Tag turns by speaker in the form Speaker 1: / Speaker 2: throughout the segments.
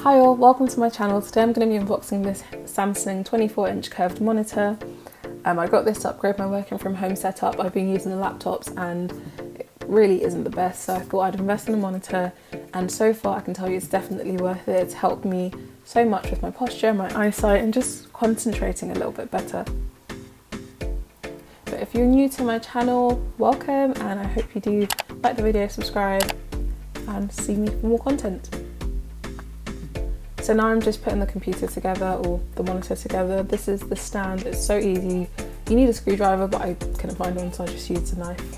Speaker 1: Hi all, welcome to my channel. Today I'm going to be unboxing this Samsung 24-inch curved monitor. I got this to upgrade my working from home setup. I've been using the laptops and it really isn't the best, so I thought I'd invest in a monitor, and so far I can tell you it's definitely worth it. It's helped me so much with my posture, my eyesight, and just concentrating a little bit better. But if you're new to my channel, welcome, and I hope you do like the video, subscribe, and see me for more content. So now I'm just putting the computer together, or the monitor together. This is the stand. It's so easy. You need a screwdriver, but I couldn't find one, so I just used a knife.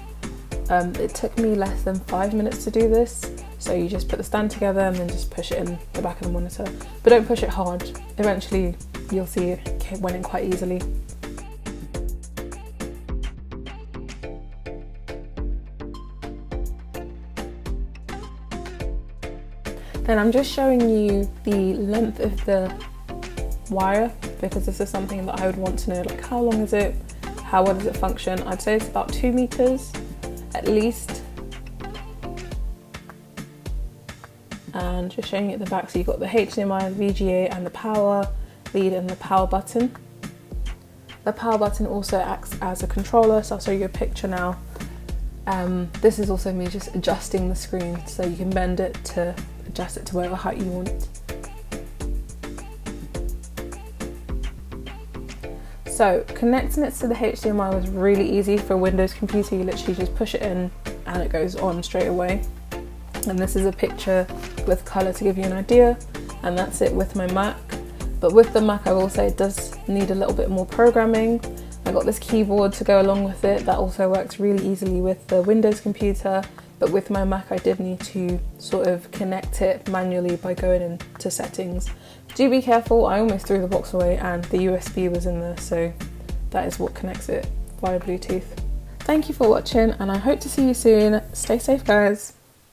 Speaker 1: It took me less than 5 minutes to do this. So you just put the stand together and then just push it in the back of the monitor. But don't push it hard. Eventually you'll see it went in quite easily. Then I'm just showing you the length of the wire, because this is something that I would want to know, like how long is it, how well does it function. I'd say it's about 2 meters at least. And just showing you at the back, so you've got the HDMI, VGA, and the power lead and the power button. The power button also acts as a controller, so I'll show you a picture now. This is also me just adjusting the screen, so you can bend it to adjust it to whatever height you want. So connecting it to the HDMI was really easy. For a Windows computer, you literally just push it in and it goes on straight away. And this is a picture with colour to give you an idea, and that's it with my Mac. But with the Mac, I will say it does need a little bit more programming. I got this keyboard to go along with it that also works really easily with the Windows computer. But with my Mac, I did need to sort of connect it manually by going into settings. Do be careful, I almost threw the box away and the USB was in there, so that is what connects it via Bluetooth. Thank you for watching, and I hope to see you soon. Stay safe, guys.